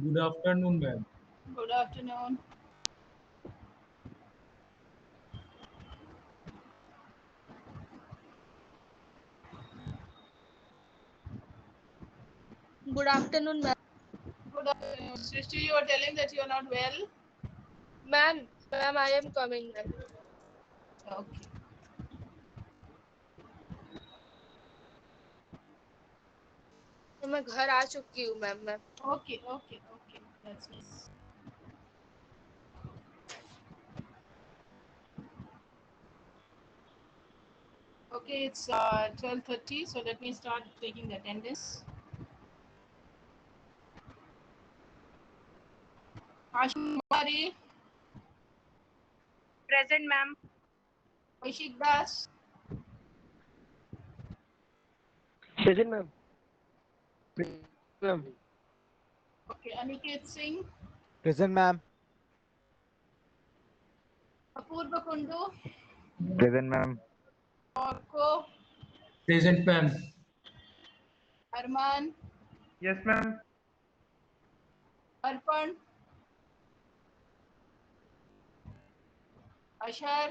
Good afternoon, ma'am. Good afternoon. Good afternoon, ma'am. Good afternoon. Srishti, you are telling that you are not well. Ma'am, I am coming, ma'am. Okay. तो मैं घर आ चुकी हूँ, ma'am. Okay. That's nice. Okay, it's 12:30, so let me start taking the attendance. Ashmari, Present, ma'am. Vaishik Das, Present, ma'am. Ma'am. okay, Aniket Singh, Present, ma'am. Apurva Kundu, Present, ma'am. Orko, Present, ma'am. Arman, Yes, ma'am. Arpan, Ashar,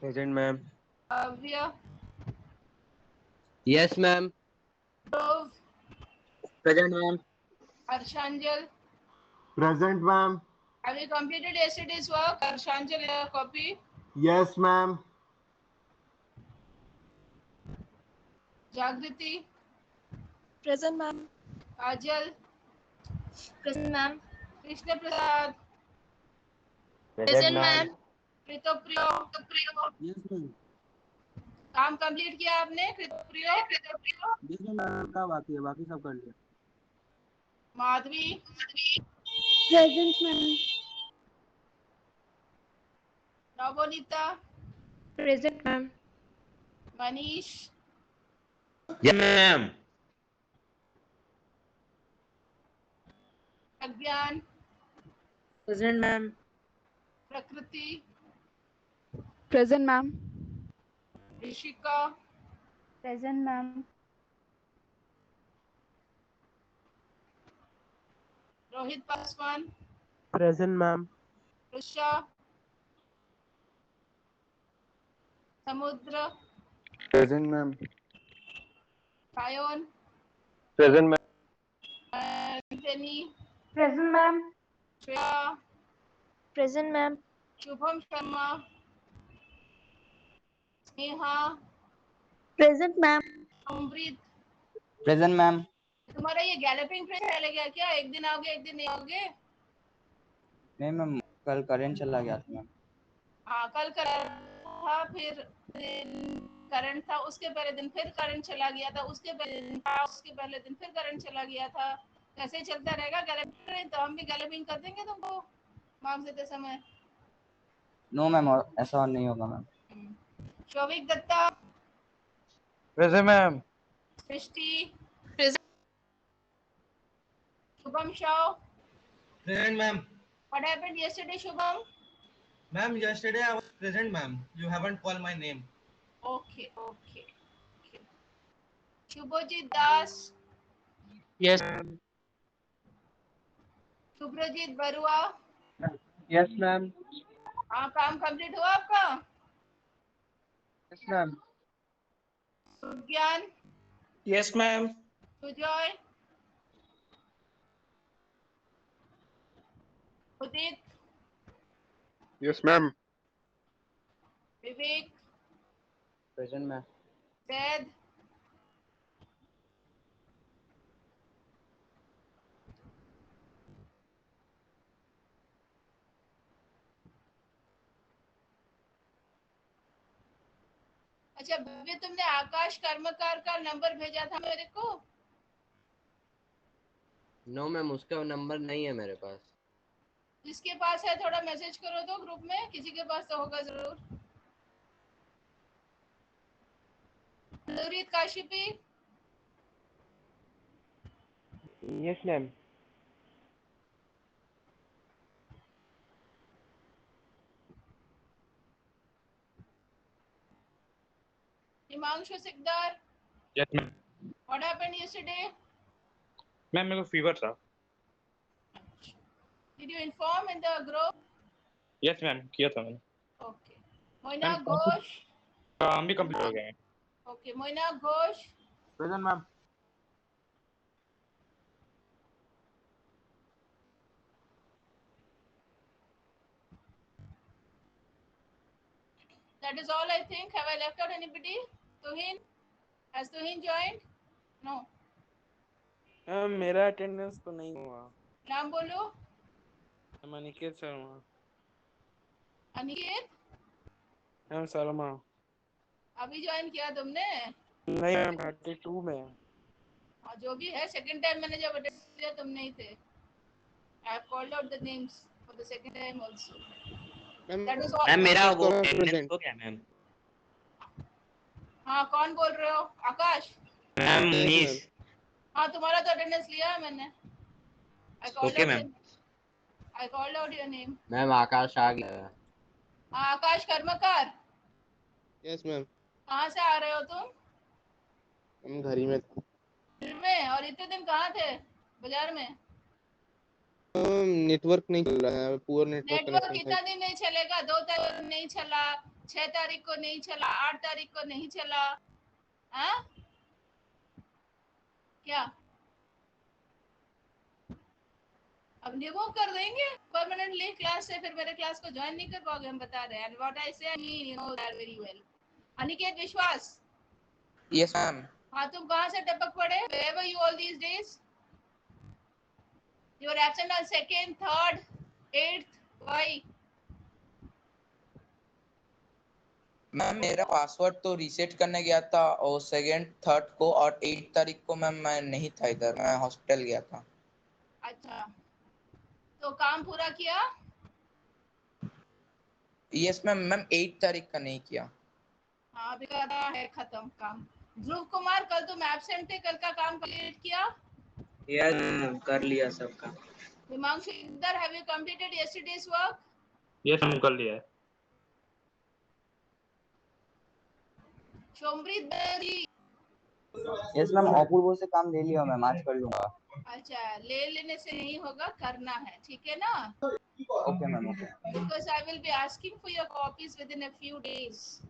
Present, ma'am. Avya, Yes, ma'am. Dhruv, Present, ma'am. Arshanjal. Present, ma'am. Have you completed yesterday's work? Arshanjal, a copy. Yes, ma'am. Jagriti, Present, ma'am. Kajal, Present, ma'am. Krishna Prasad, Present, ma'am. कृतप्रियो. Yes, ma'am. काम complete किया आपने कृतप्रियो? Yes, ma'am. क्या बाकी है? बाकी सब कर लिया. Madhavi, Present, ma'am. Navneeta, Present, ma'am. Manish, Yes, ma'am. अज्ञान, Present, ma'am. प्रकृति, Present, ma'am. Rishika, Present, ma'am. Rohit Paswan, Present, ma'am. ऋषा, समुद्र, Present, ma'am. सायोन, Present, ma'am. Anthony, Present, ma'am. Shreya, Present, ma'am. Shubham Sharma, Sneha, Present, ma'am. अमृत. Present, ma'am. तुम्हारा ये गैलपिंग फ्रेंड चले गया क्या? एक दिन आओगे एक दिन नहीं आओगे? नहीं मैम, कल करंट चला गया था मैम. हाँ, कल करंट था, फिर करंट था, उसके पहले दिन फिर करंट चला गया था, उसके पहले दिन था, उसके पहले दिन फिर करंट चला गया था. कैसे चलता रहेगा गैलपिंग? तो हम भी गैलपिंग कर देंगे तुमको मार्क्स देते समय. नो मैम, ऐसा और नहीं होगा ma'am. Shouvik Dutta, present ma'am. Srishti, Present. Shubham Shah. Present, ma'am. What happened yesterday, Shubham? Ma'am, yesterday I was present, ma'am. You haven't called my name. Okay. Shubhajit Das, Yes. Shubhrajit Barua. Yes, ma'am. हाँ, काम कंप्लीट हुआ आपका? Yes, ma'am. सुज्ञान, Yes, ma'am. Sujoy, उदित, Yes, ma'am. विवेक, Present, ma'am. वैद, अच्छा भव्य, तुमने आकाश कर्मकार का number भेजा था मेरे को. नो मैम, उसका नंबर नहीं है मेरे पास. जिसके पास है थोड़ा मैसेज करो तो ग्रुप में, किसी के पास तो होगा जरूर. नूरित काशिपी, Yes, ma'am. Himanshu Sikdar. Yes, ma'am. What happened yesterday? Ma'am मेरे को फीवर था. Did you inform in the group? Yes ma'am किया था मैंने Okay. Moina ma'am Ghosh. काम भी कंप्लीट हो गया है Okay. Moina Ghosh. Present ma'am. That is all, I think. Have I left out anybody? Tuhin? Has Tuhin joined? No. मेरा attendance तो नहीं हुआ. नाम बोलो. अनिकेत शर्मा. अनिकेत. मैम शर्मा. अभी ज्वाइन किया तुमने? नहीं मैम 32 में. हाँ, जो भी है, सेकंड टाइम मैंने जब अटेंड किया तुम नहीं थे. I have called out the names for the second time also. That is all. Ma'am मेरा वो प्रेजेंट. अटेंडेंस हो गया मैम. हाँ, कौन बोल रहे हो? आकाश? मैम मनीष. हाँ, तुम्हारा तो अटेंडेंस लिया है मैंने. Okay ma'am. I called out your name. Ma'am Akash आ गया. हाँ, आकाश कर्मकार. Yes ma'am. कहाँ से आ रहे हो तुम? हम घर ही में. घर में? और इतने दिन कहाँ थे? बाजार में? नेटवर्क नहीं चल रहा है. पुअर नेटवर्क नेटवर्क कनेक्शन कितना दिन नहीं चलेगा? 2 तारीख को नहीं चला, 6 तारीख को नहीं चला, 8 तारीख को नहीं चला. हाँ? क्या? अब रिमूव कर देंगे परमानेंटली क्लास से, फिर मेरे क्लास को ज्वाइन नहीं कर पाओगे. हम बता रहे हैं. And what I say I mean you know that very well. Aniket Biswas. Yes ma'am. हाँ, तुम कहाँ से टपक पड़े? Where were you all these days? You were absent on 2nd, 3rd, 8th. Why? Ma'am मेरा पासवर्ड तो रीसेट करने गया था और 2nd 3rd को और 8 तारीख को मैम मैं नहीं था इधर. मैं हॉस्पिटल गया था. अच्छा, तो काम पूरा किया? Yes ma'am. मैम 8 तारीख का नहीं किया. हाँ, अभी का है खत्म काम. ध्रुव कुमार, कल तुम एब्सेंट थे, कल का काम कंप्लीट किया? यस मैम कर लिया सबका. Himanshu Inder, have you completed yesterday's work? Yes ma'am कर लिया है. शोमप्रीत बैरी. यस मैम अपूर्व से काम ले लिया मैम. आज कर लूंगा. अच्छा, ले लेने से नहीं होगा, करना है. ठीक है ना? Okay ma'am. Okay. Because I will be asking for your copies within a few days.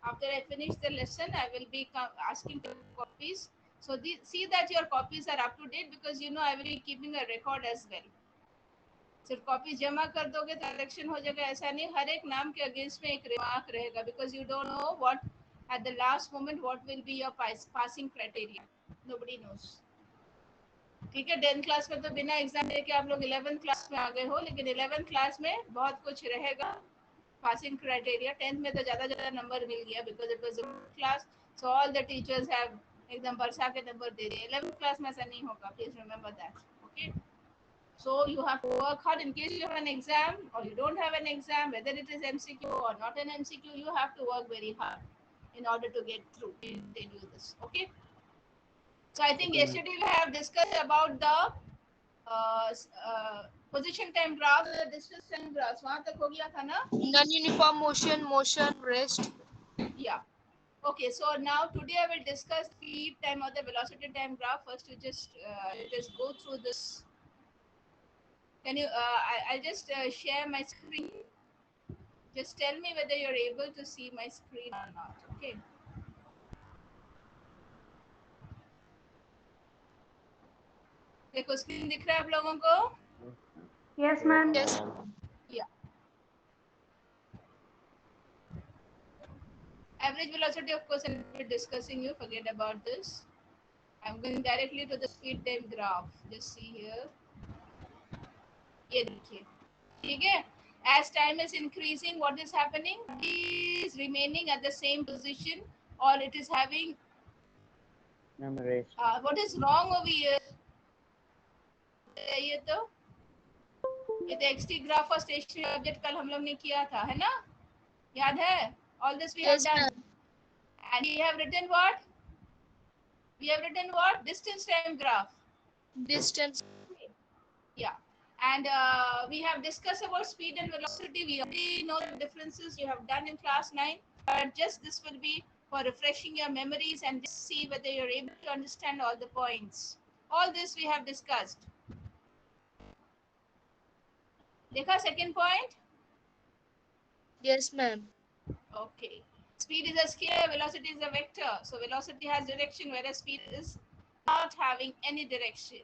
After I finish the lesson, I will be asking for copies. So see that your copies are up to date, because you know I will be keeping a record as well. सिर्फ copy जमा कर दोगे तो correction हो जाएगा, ऐसा नहीं. हर एक नाम के अगेंस्ट में एक रिमार्क रहेगा, because you don't know what at the last moment what will be your passing criteria. Nobody knows. ठीक है? 10th क्लास में तो बिना एग्जाम दे के आप लोग 11th क्लास में आ गए हो, लेकिन 11th क्लास में बहुत कुछ रहेगा पासिंग क्राइटेरिया. 10th में तो ज़्यादा नंबर मिल गया, because it was a class, so all the teachers have एकदम बरसा के नंबर दे दिए. 11th क्लास में ऐसा नहीं होगा. Please remember that. Okay, so you have to work hard in case you have an exam or you don't have an exam, whether it is MCQ or not an MCQ, you have to work very hard in order to get through. They do this. Okay, so I think yesterday we have discussed about the position time graph, the distance time graphs. वहाँ तक हो गया था ना? Non-uniform motion, rest. Yeah. Okay, so now today I will discuss speed time or the velocity time graph. First, you just go through this. Can you? I'll just share my screen. Just tell me whether you're able to see my screen or not. Okay. देखो screen दिख रहा है आप लोगों को? Yes, ma'am. Yes. Yeah. Average velocity, of course, I'll be discussing you. Forget about this. I'm going directly to the speed time graph. Just see here. ये देखिए, ठीक है? As time is increasing, what is happening? It is remaining at the same position, or it is having. What is wrong over here? ये तो XT graph और stationary object कल हम लोग ने किया था, है ना? याद है? All this we have done. And we have written what? We have written what? Distance time graph. Distance. Yeah. And we have discussed about speed and velocity. We already know the differences you have done in class 9. But just this will be for refreshing your memories and just see whether you're able to understand all the points. All this we have discussed. देखा second point? Yes, ma'am. Okay. Speed is a scalar, velocity is a vector. So velocity has direction, whereas speed is not having any direction.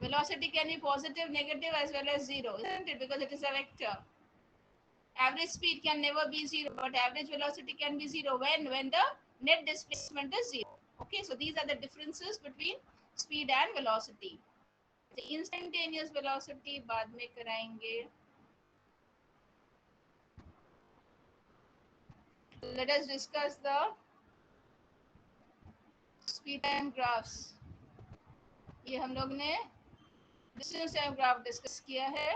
Velocity can be positive, negative, as well as zero, isn't it? Because it is a vector. Average speed can never be zero, but average velocity can be zero when the net displacement is zero. Okay, so these are the differences between speed and velocity. The instantaneous velocity बाद में कराएंगे. Let us discuss the speed time graphs. ये हम लोग ने distance time graph discuss किया है.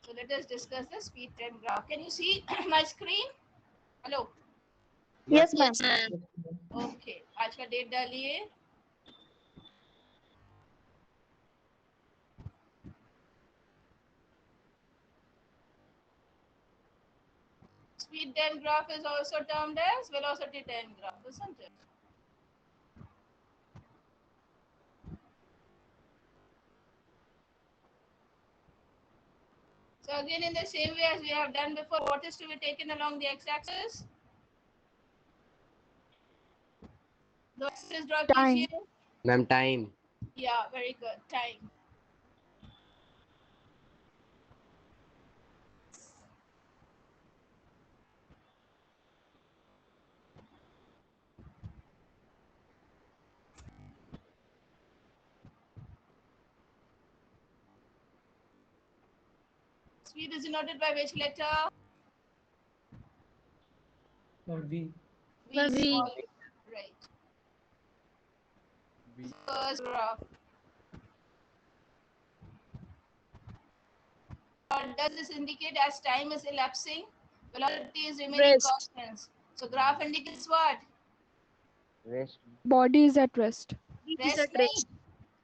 So let us discuss the speed time graph. Can you see my screen? Hello. Yes, ma'am. Yes, ma'am. Okay. आज का डेट डालिए. Speed time graph is also termed as velocity time graph, isn't it? So again, in the same way as we have done before, what is to be taken along the x-axis? The axis draw Time. कीजिए. Ma'am, time. Yeah, very good. Time. Speed is denoted by which letter? V. Ma'am, V. Small. Right. First graph. What does this indicate? As time is elapsing, velocity is remaining Rest. constant. So graph indicates what? Rest. Body is at rest. It is Rest at rest.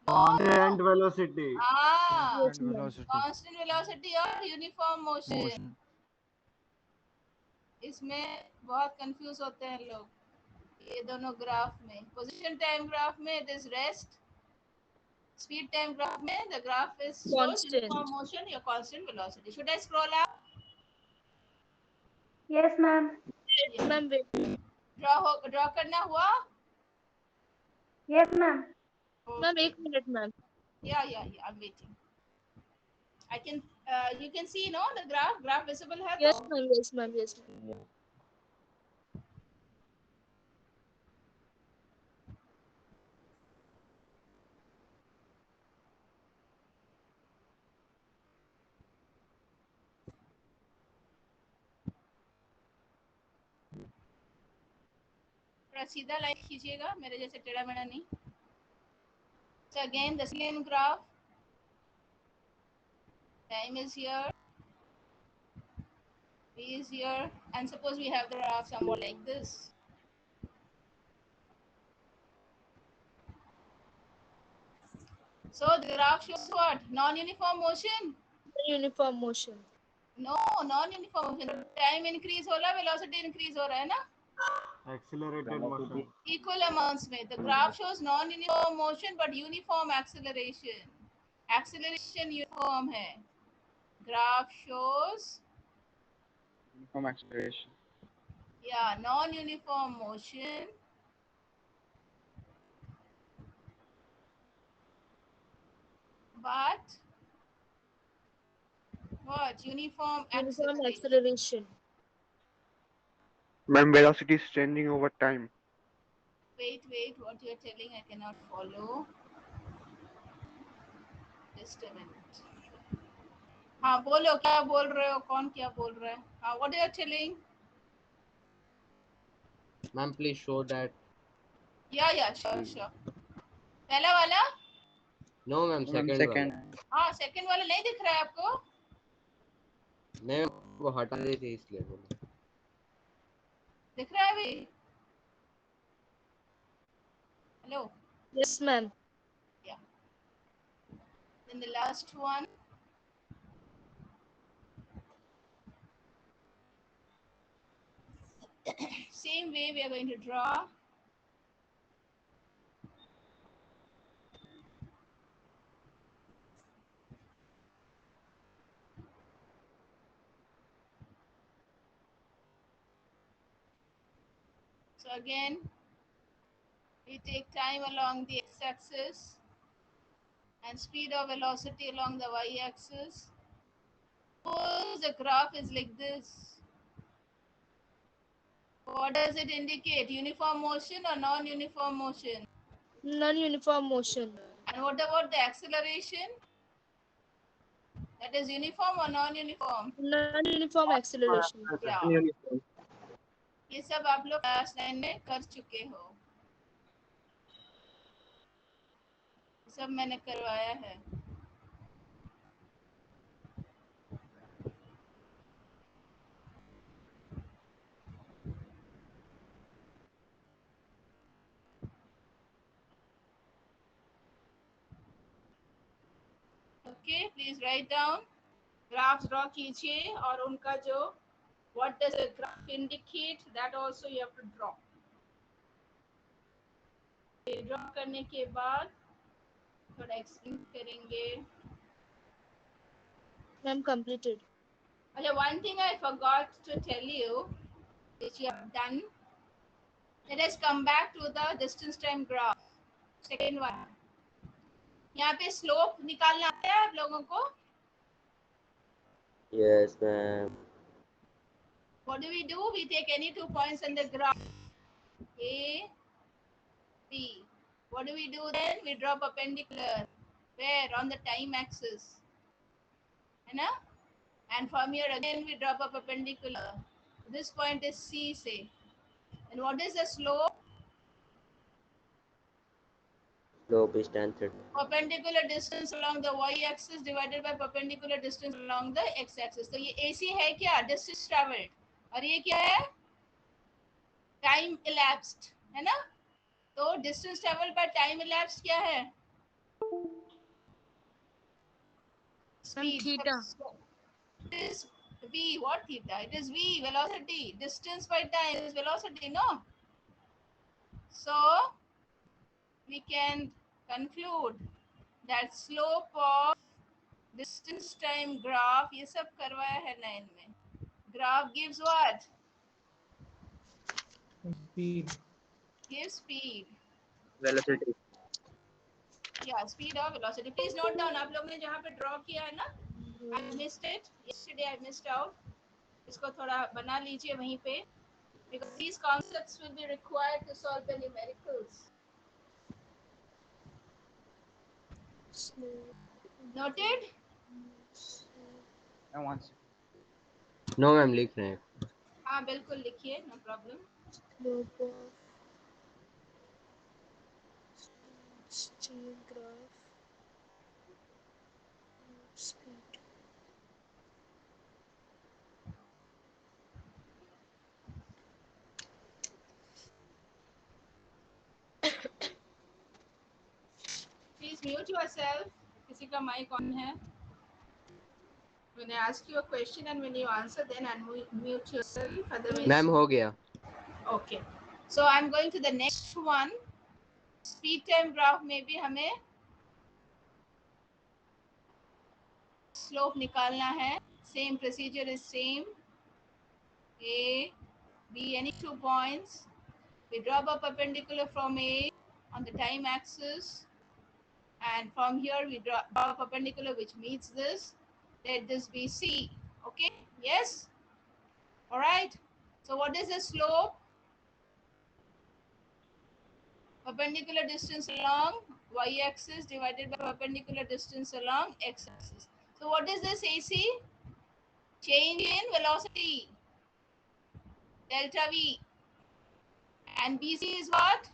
Constant velocity. Ah, Yes, ma'am. constant velocity और uniform motion. इसमें बहुत confuse होते हैं लोग. ये दोनों graph में, position time graph में it is rest. Speed time graph में the graph is shows Constant. uniform motion or constant velocity. Should I scroll up? Yes, ma'am. Yes, ma'am. Wait. Draw करना हुआ? Yes, ma'am. Ma'am, Okay. 1 minute, ma'am. Yeah. I'm waiting. I can. You can see, no, the graph visible है Yes, तो? ma'am. Yes, ma'am. Yes, ma'am. थोड़ा सीधा line खींचिएगा, मेरे जैसे टेढ़ा मेढ़ा नहीं. So again, the same graph. Time is here. V is here, and suppose we have the graph somewhat like this. So the graph shows what? Non-uniform motion? Uniform motion. No, non-uniform motion. Time increase होला, velocity increase हो रहा है ना? Accelerated motion. Equal amounts में. The graph shows non-uniform motion but uniform acceleration. Acceleration uniform है. Graph shows, Uniform acceleration. yeah, non-uniform motion but what? Uniform Uniform acceleration. acceleration. Ma'am, velocity is changing over time. Wait, what you are telling I cannot follow. Just a minute. हाँ बोलो, क्या बोल रहे हो, कौन क्या बोल रहा है? हाँ, what are you telling? Ma'am, please show that. Yeah, sure. पहला वाला? No, ma'am, second वाला. हाँ, second वाला नहीं दिख रहा है आपको? नहीं, वो हटा दी थी इसलिए बोला. दिख रहा है अभी? Hello? Yes, ma'am. Yeah. Then the last one. Same way we are going to draw. So again, we take time along the x-axis and speed or velocity along the y-axis. Suppose the graph is like this. What does it indicate? Uniform motion or non-uniform motion? Non-uniform motion. And what about the acceleration? That is uniform or non-uniform? Non-uniform acceleration. Yeah. ये सब आप लोग class 9 में कर चुके हो, सब मैंने करवाया है. Okay, please write down. Graph draw कीजिए और उनका जो what does a graph indicate, that also you have to draw. Draw करने के बाद थोड़ा एक्सप्लेन करेंगे. Ma'am, completed. अच्छा, one thing I forgot to tell you, which you have done. Let us come back to the distance time graph. Second one. यहाँ पे slope निकालना आता है आप लोगों को? Yes, ma'am. What do? We take any 2 points in the graph, A, B. What do? Then we draw perpendicular. Where? On the time axis. है ना? And from here again we drop a perpendicular. This point is C, say. And what is the slope? Slope is tan theta. Perpendicular distance along the y-axis divided by perpendicular distance along the x-axis. तो ये AC है क्या? Distance traveled. और ये क्या है? Time elapsed. है ना? तो distance traveled by time elapsed क्या है? Speed. Theta. It is v. What theta? It is v, velocity. Distance by time is velocity, no? So we can conclude that slope of distance time graph, ये सब करवाया है 9 में. Graph gives what? Speed. Gives speed. Velocity. Yeah, speed or velocity. Please note down. आप लोग ने जहाँ पे draw किया है ना, I missed it. Yesterday I missed out. इसको थोड़ा बना लीजिए वहीं पे, because these concepts will be required to solve the numericals. Noted? No, ma'am, लिख रहे हैं. हाँ बिल्कुल लिखिए, no problem. Slope of stream graph. Speed. Please mute yourself. किसी का mic on है? When I ask you a question and when you answer, then unmute yourself. Otherwise, Ma'am, हो गया. Okay. So I'm going to the next one. Speed time graph में भी हमें slope निकालना है. Same procedure is same. A, B, any 2 points. We drop a perpendicular from A on the time axis, and from here we draw a perpendicular which meets this. Let this be C. Okay? Yes? All right. So what is the slope? Perpendicular distance along y-axis divided by perpendicular distance along x-axis. So what is this AC? Change in velocity, delta V. And BC is what?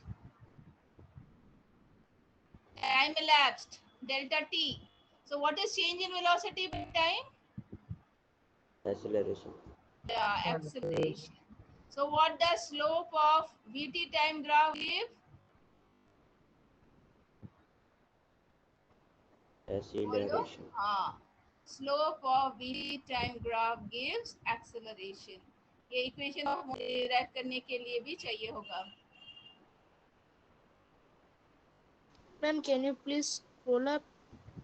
Time elapsed, delta T. So what is change in velocity by time? Acceleration. Yeah, acceleration. So what does slope of VT time graph give? Acceleration. Slope of VT time graph gives acceleration. ये equation derive करने के लिए भी चाहिए होगा. Ma'am, can you please roll up?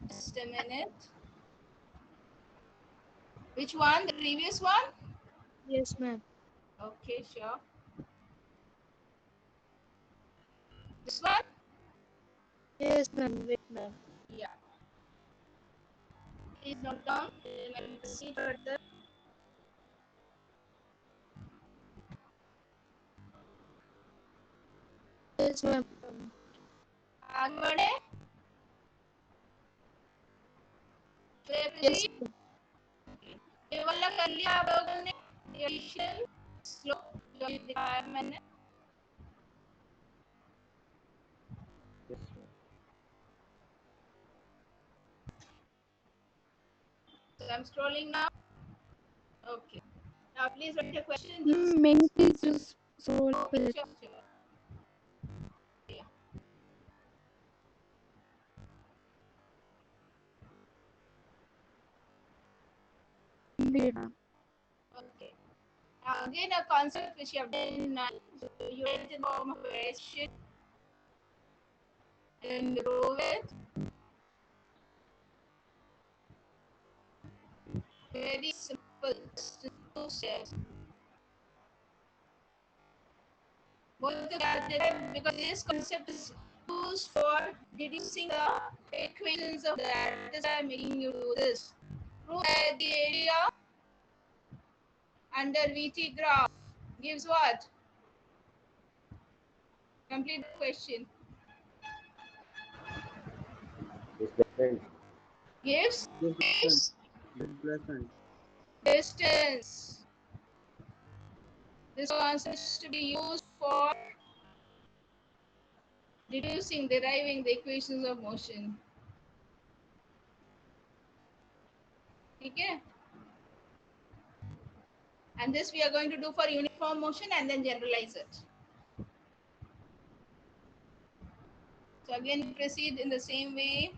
Just a minute. Which one? The previous one? Yes, ma'am. Okay, sure. This one? Yes, ma'am. Wait, ma'am. Yeah. Please note down. Let me proceed further. Yes, ma'am. आगे बढ़े. Yes, Proceed. ये वाला कर लिया आप लोगों ने. Addition, slope जो दिखाया मैंने. So I'm scrolling now. Okay. Now please write a question. May you please just scroll up a Okay, little? sure. Yeah. Indeed, ma'am. Okay. Now again a concept which you have done in 9. So you write in form of variation and prove it. Very simple. Just 2 steps. Both the because this concept is used for deducing the equations of that. That is why I'm making you do this. Prove that the area under VT graph gives what? Complete the question. Displacement. Gives Displacement. distance. This concept is to be used for deriving the equations of motion. Okay? And this we are going to do for uniform motion and then generalize it. So again proceed in the same way.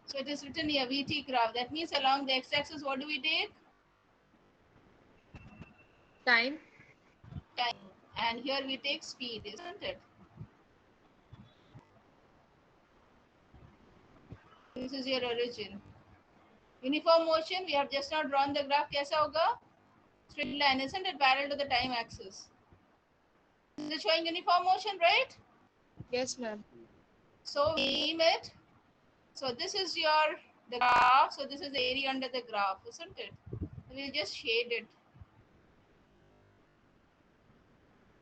So it is written here VT graph. That means along the x-axis what do we take? time. Time. And here we take speed, isn't it? This is your origin. Uniform motion, we have just now drawn the graph. कैसा होगा? Straight line, isn't it? Parallel to the time axis. Is it showing uniform motion, right? Yes, ma'am. So we name it. So this is the graph. So this is the area under the graph, isn't it? We'll just shade it.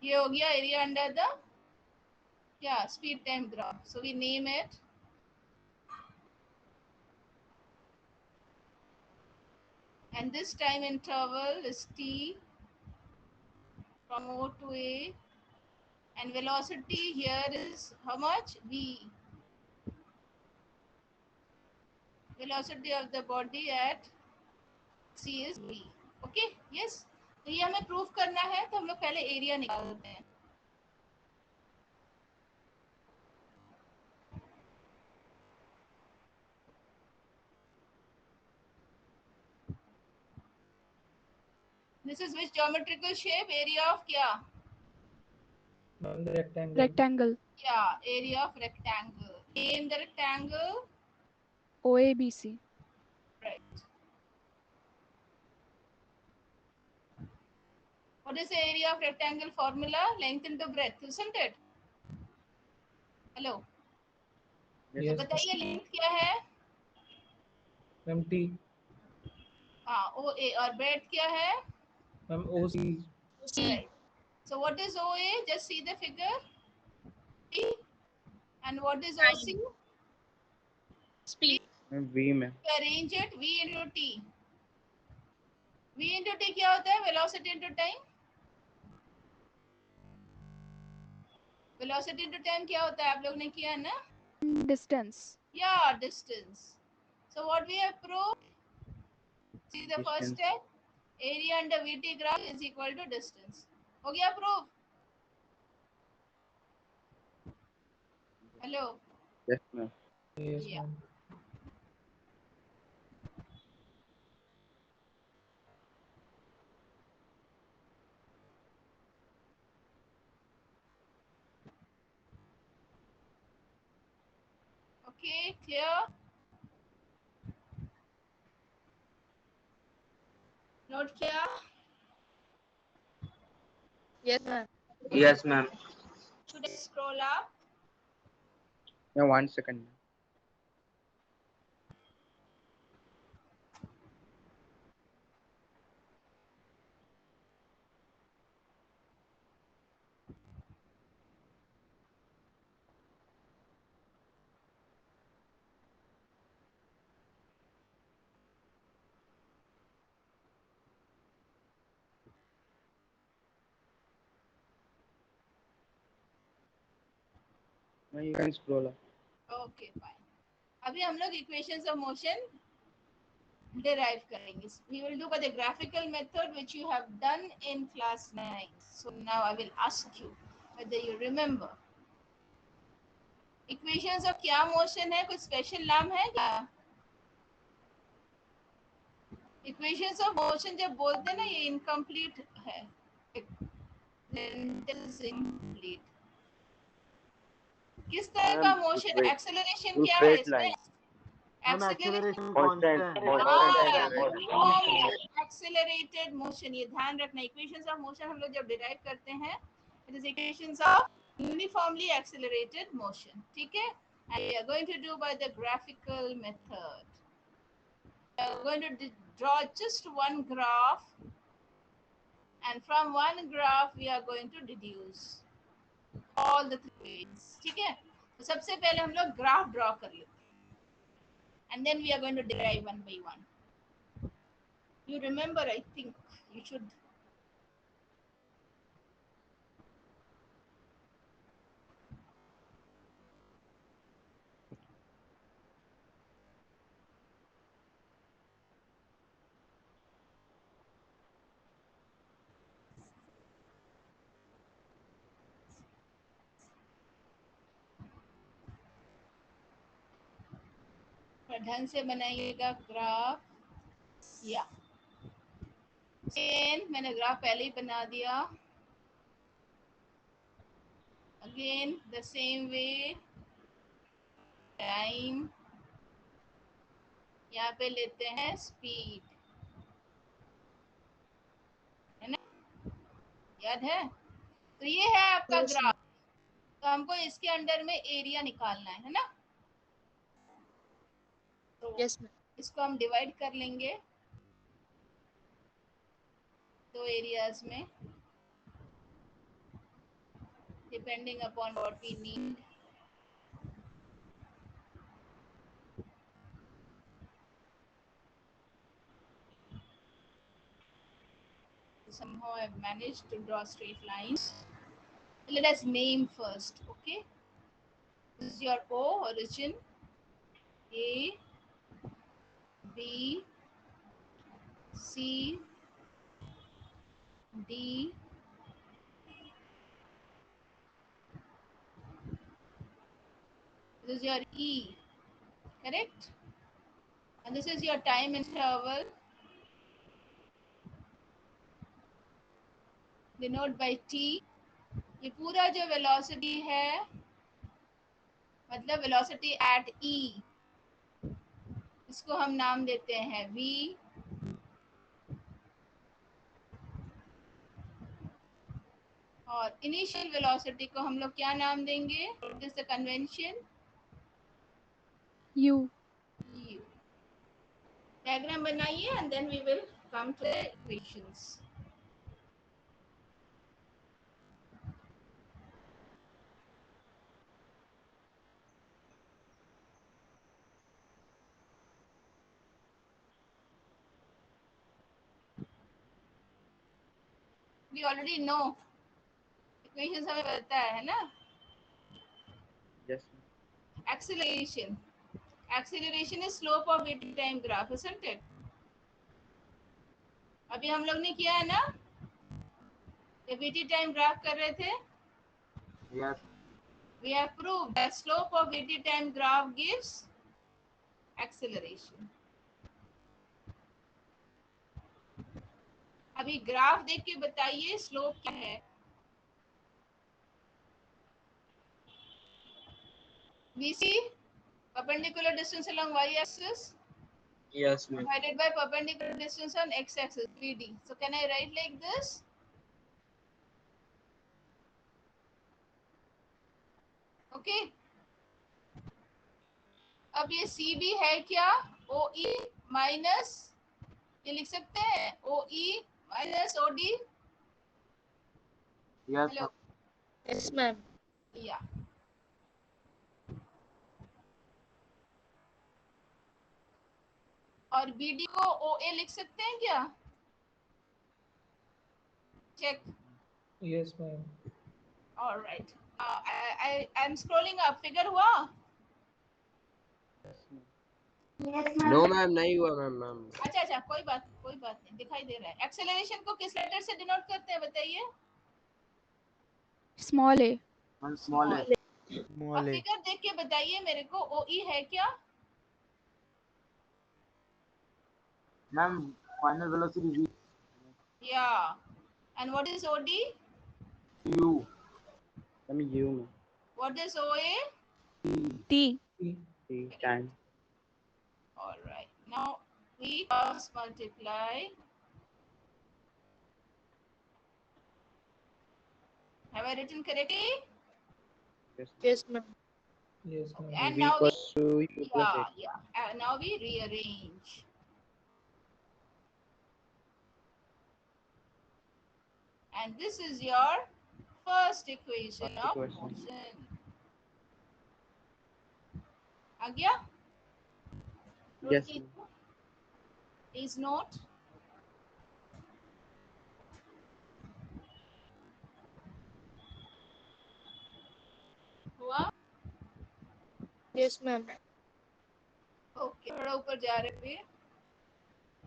ये हो गया area under the speed time graph. So we name it. And this time interval is t from O to A. And velocity here is how much? V. Velocity of the body at C is V. Okay? Yes? तो ये हमें proof करना है तो हम लोग पहले area निकालते हैं. This is which geometrical shape? Area of क्या? Rectangle. Yeah, area of rectangle. Name the rectangle. OABC. Right. What is the area of rectangle formula? Length into breadth, isn't it? Hello. Yes. तो बताइए length क्या है? MT. हाँ, OA और breadth क्या है? OC. Right. So what is OA? Just see the figure. T. And what is OC? Speed. V में. Arrange it. V into T. V into T क्या होता है? Velocity into time. Velocity into time क्या होता है? आप लोग ने किया है ना? Distance. Yeah, distance. So what we have proved? See the first Distance. step. Area under VT graph is equal to distance. हो गया proof? Hello. Yes, ma'am. Yes, Yeah. ma'am. Okay, clear? Note clear? Yes, ma'am. Yes, ma'am. Should I scroll up? Yeah, 1 second. Now you can scroll up. Okay, fine. अभी हम लोग equations of motion derive करेंगे. We will do by the graphical method which you have done in class 9. So now I will ask you whether you remember. Equations of क्या motion है? कुछ special नाम है क्या? Equations of motion जब बोलते हैं ना ये incomplete है. Then it is incomplete. किस तरह का मोशन? एक्सेलरेशन क्या है इसमें? एक्सेलरेशन एक्सेलरेटेड मोशन, ये ध्यान रखना. इक्वेशंस ऑफ मोशन हम लोग जब डिराइव करते हैं it is equations of uniformly accelerated motion. ठीक है? And we are going to do by the graphical method. We are going to draw just one graph and from one graph we are going to deduce all the three ways. ठीक है? तो सबसे पहले हम लोग graph draw कर लेते हैं and then we are going to derive one by one. You remember, I think you should. ढंग से बनाइएगा ग्राफ. या मैंने ग्राफ पहले ही बना दिया. Again the same way. Time यहाँ पे लेते हैं स्पीड, है ना? याद है? तो ये है आपका ग्राफ. तो हमको इसके अंडर में एरिया निकालना है ना? तो इसको हम डिवाइड कर लेंगे दो एरियाज में depending upon what we need. Somehow I've managed to draw straight lines. Let us name first. Okay, this is your O, origin. A, B, C, D, this is your E, correct? And this is your time interval, denote by T. ये पूरा जो velocity है मतलब velocity at E, इसको हम नाम देते हैं V. और इनिशियल वेलोसिटी को हम लोग क्या नाम देंगे? What is the convention? U. U. Diagram बनाइए and then we will come to the equations. We already know equations हमें पता है ना? Yes. Acceleration. Acceleration is slope of waiting time graph, isn't it? अभी हम लोग ने किया है ना? जब waiting time graph कर रहे थे? Yes. We have proved that slope of waiting time graph gives acceleration. अभी ग्राफ देख के बताइए स्लोप क्या है? VC perpendicular distance along y-axis Yes, ma'am. divided by perpendicular distance on x-axis BD. So can I write like this? Okay. अब ये CB है क्या? OE माइनस ये लिख सकते हैं OE minus OD. Yes, Hello. Yes, ma'am. Yeah. और BD को OA लिख सकते हैं क्या? Check. Yes, ma'am. All right. I'm scrolling up. Figure हुआ? नो मैम नहीं हुआ मैम. अच्छा कोई बात नहीं दिखाई दे रहा है. एक्सेलरेशन को किस लेटर से डिनोट करते हैं बताइए? Small a. Small a. और फिगर देख के बताइए मेरे को OE है क्या? Ma'am, final velocity v. Yeah. And what is OD? U. Ma'am, U. What is OA? T. Time. All right. Now we cross multiply. Have I written correctly? Yes, ma'am. Yes, ma'am. And V now we equals to U plus A. now we rearrange. And this is your first equation of motion. आ गया? Yes, Rotate. ma'am. Please note. हुआ? Yes, ma'am. Okay थोड़ा ऊपर जा रहे थे.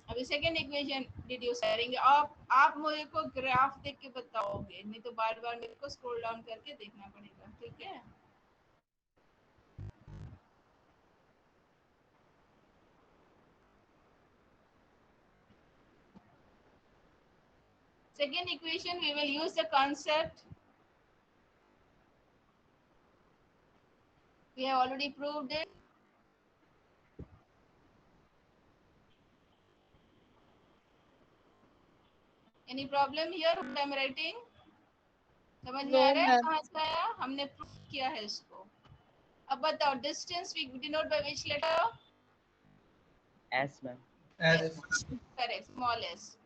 अभी second equation deduce करेंगे. आप मुझे को ग्राफ देख के बताओगे, नहीं तो बार बार मेरे को स्क्रॉल डाउन करके देखना पड़ेगा. ठीक है? Second equation we will use the concept. We have already proved it. Any problem here what I'm writing? समझ में No, आ रहा है ma'am. कहाँ से आया? हमने प्रूव किया है इसको. अब बताओ distance we denote by which letter? S, ma'am. S. Correct, small s.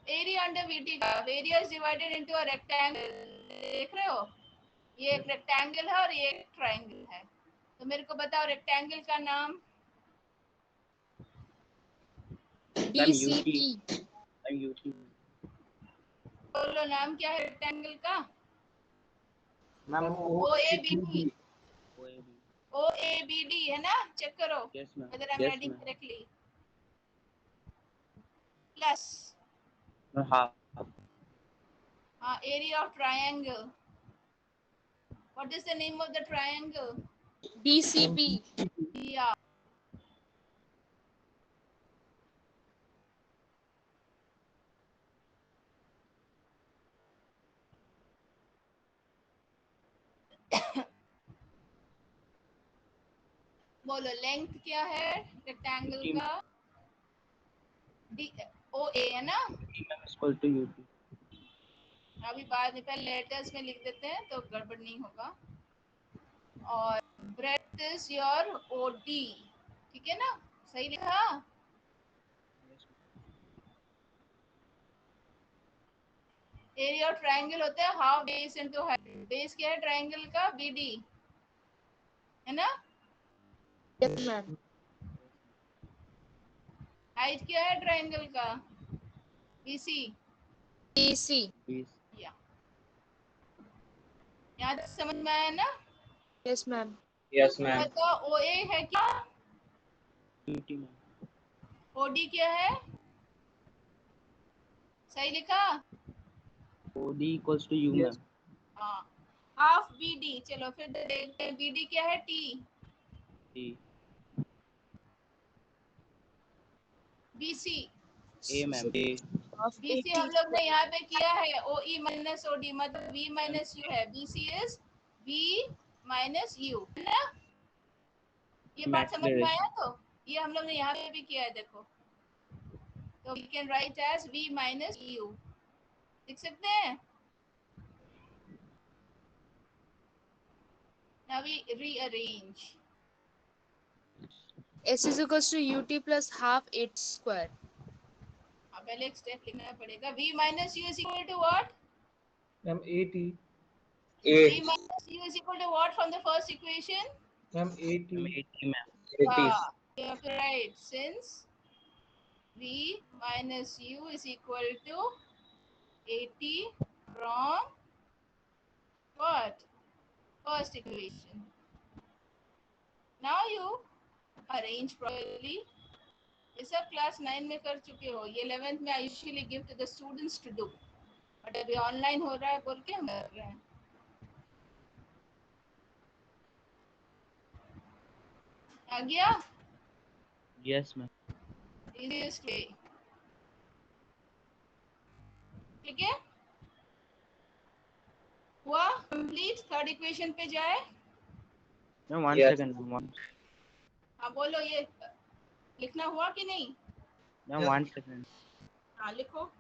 Area under VT का area is divided into a rectangle. देख रहे हो? ये एक रेक्टेंगल है और ये एक ट्रायंगल है. तो मेरे को बताओ रेक्टेंगल का नाम. DCP. Ma'am, UT. बोलो नाम क्या है रेक्टेंगल का? Ma'am, OABD. OAB. OABD है ना? चेक करो. Yes, ma'am. Whether I'm Yes, writing ma'am. correctly. Plus Half. area of triangle. What is the name of the triangle? DCP. Yeah. बोलो length क्या है रेक्टेंगल का? OA है ना? Equal to UT. अभी बाद में पहले लेटर्स में लिख देते हैं तो गड़बड़ नहीं होगा. और ब्रेथ इज योर OD. ठीक है ना? सही लिखा? एरिया ऑफ ट्रायंगल होता है half base into height. Base क्या है ट्रायंगल का? BD है ना? Yes, ma'am. हाइट क्या है ट्रायंगल का? BC. DC. या यहाँ तक समझ में आया ना? Yes, ma'am. Yes, ma'am. बताओ OA है क्या? UT, ma'am. OD क्या है? सही लिखा? OD equals to U, ma'am. हाँ. Half BD. चलो फिर देखते हैं BD क्या है? T. T. BC. A, ma'am. A. BC हम लोग ने यहाँ पे किया है OE माइनस OD मतलब V माइनस U है. BC is V minus U है ना? ये बात समझ में आया? तो ये हम लोग ने यहाँ पे भी किया है, देखो। तो we can write as v minus u, लिख सकते हैं। Now we rearrange. S is equals to ut plus half 8 square. अब पहले एक स्टेप लिखना पड़ेगा। v minus u is equal to what? Ma'am, 80. v minus u is equal to what from the first equation? Ma'am, 80. 80 ma'am. You have to write since v minus u is equal to 80 from what? First equation. Now you arrange properly. ये सब class 9 में कर चुके हो, ये 11th में I usually give to the students to do, but अभी online हो रहा है बोल के हम कर रहे हैं। आ गया? Yes ma'am. Easiest way. ठीक है? हुआ कंप्लीट? थर्ड इक्वेशन पे जाए। Ma'am, one second ma'am. हाँ बोलो, ये लिखना हुआ कि नहीं? Ma'am, one second. हाँ लिखो।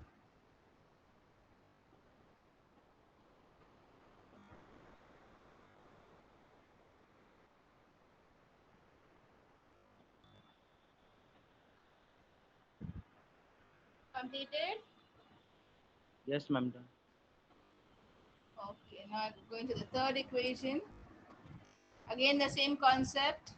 Completed? Yes ma'am. Done. Okay, now going to the third equation. Again the same concept.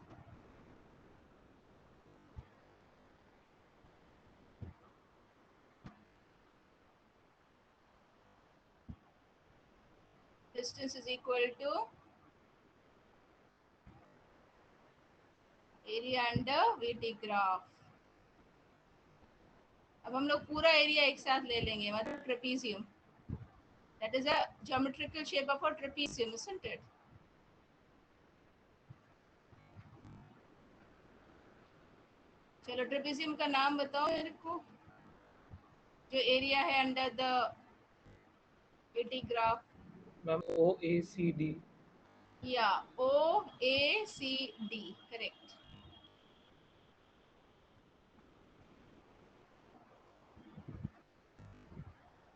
Distance is equal to area under VT graph. अब हम लोग पूरा एरिया एक साथ ले लेंगे, मतलब trapezium. That is a geometrical shape of a trapezium, isn't it? चलो ट्रेपीजियम का नाम बताओ मेरे को, जो एरिया है under the VT graph. Ma'am, OACD. Yeah, OACD, correct.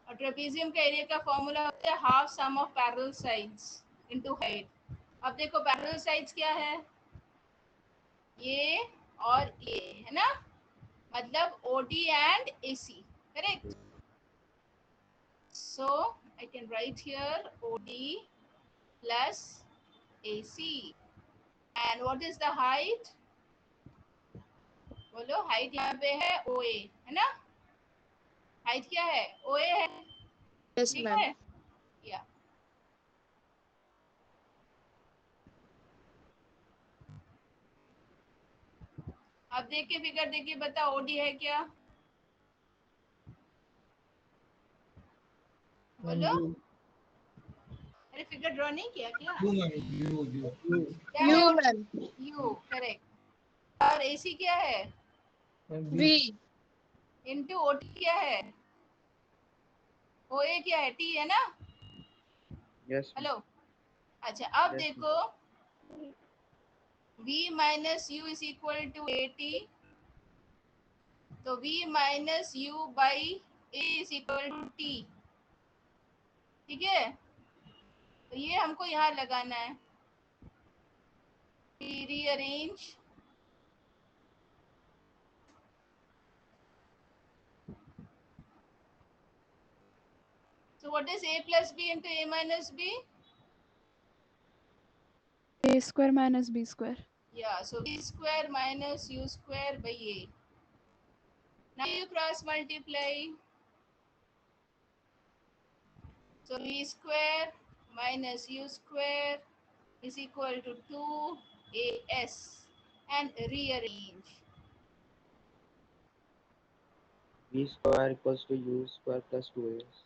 और ट्रेपीजियम का एरिया का फॉर्मूला होता है half sum of parallel sides into height. अब देखो पैरेलल साइड्स क्या है, ये और ये है ना, मतलब OD and AC, correct. So I can write here OD plus AC. And what is the height? बोलो, हाइट यहाँ पे है OA, है ना. हाइट क्या है? OA है. Yes ठीक ma'am. है. या अब देख के फिगर देख के बता OD है क्या? बोलो. अरे फिगर ड्रॉ नहीं किया क्या? क्या है? U ma'am. U, correct. और AC क्या है? V. इनटू OT क्या है? OA क्या है? T है ना. Yes. हेलो. अच्छा अब Yes, देखो, V minus U is equal to AT. तो V minus U by A is equal to T. ठीक है. तो ये हमको यहाँ लगाना है. Rearrange. So what is A plus B into A minus B? A square minus B square. Yeah, so B square minus U square by A. Now you cross multiply. So V square minus U square is equal to 2AS, and rearrange. V square equals to U square plus 2AS.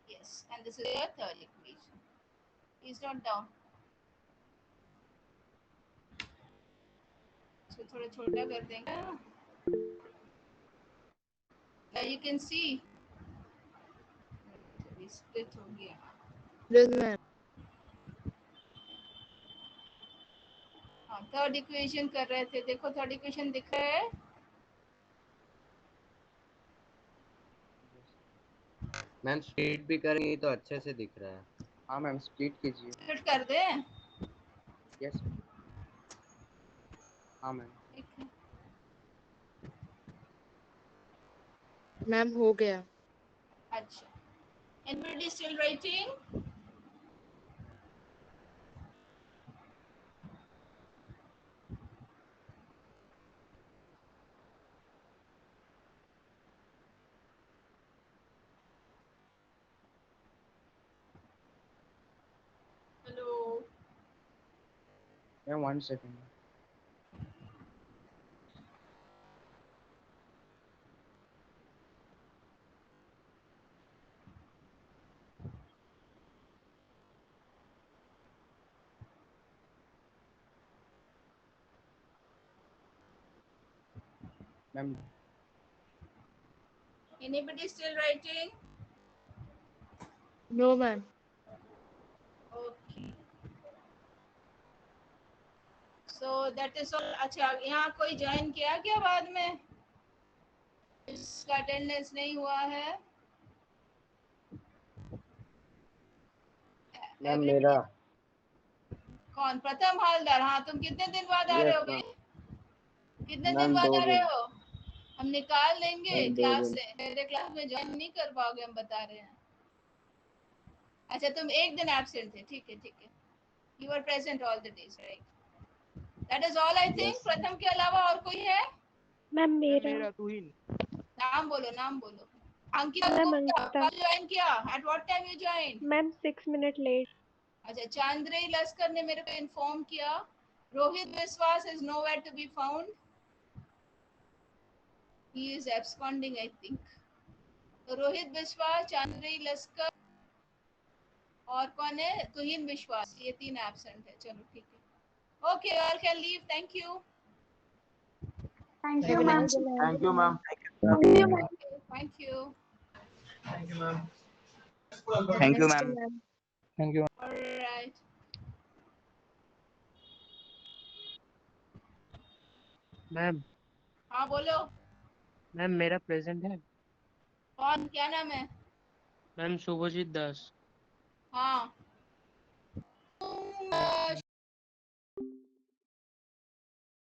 Yes, and this is your third equation. Please note down. So थोड़ा छोटा कर देंगे. Now you can see. Split हो गया. Yes ma'am. हाँ third equation कर रहे थे, देखो थर्ड इक्वेशन दिख रहा है। मैम स्प्लिट भी करेंगे तो अच्छे से दिख रहा है। हाँ मैम स्प्लिट कीजिए। स्प्लिट कर दे। यस हाँ मैम। ठीक है। मैम हो गया। अच्छा, anybody still writing? Hello. Ma'am 1 second. Ma'am Anybody still writing? No ma'am. Okay. So that is all. अच्छा, यहाँ कोई ज्वाइन किया क्या बाद में? इसका अटेंडेंस नहीं हुआ है? मैम मेरा। कौन? प्रथम हालदार। हाँ, तुम कितने दिन बाद आ रहे हो भाई? कितने दिन मैम बाद 2 आ रहे दिन। हो? हम निकाल देंगे मैम 2 क्लास दिन। से, मेरे क्लास में ज्वाइन नहीं कर पाओगे, हम बता रहे हैं। अच्छा, तुम एक दिन एब्सेंट थे, ठीक है ठीक है। You are present all the days, right? That is all I think. Yes. Pratham के अलावा और कोई है? मैम मेरा। मेरा तुहिन। नाम बोलो, नाम बोलो। अंकिता मैम गुप्ता, अंकिता। कब ज्वाइन किया? At what time you join? Ma'am 6 minute late. अच्छा, चांद्रेय लस्कर ने मेरे को इन्फॉर्म किया। Rohit Biswas is nowhere to be found, he is absconding I think. तो रोहित विश्वास, चांद्रेय लस्कर और कौन है? तुहिन विश्वास, ये 3 एब्सेंट है। चलो ठीक है, okay, all can leave, thank you. Thank Thank you you, ma'am. ma'am. Thank you ma'am. Thank you. Thank you, ma'am. Thank you next ma'am. Ma'am. Thank you alright. Ma'am. हाँ बोलो। मैम मेरा present है। कौन? क्या नाम है? Ma'am Subhajit दास। हाँ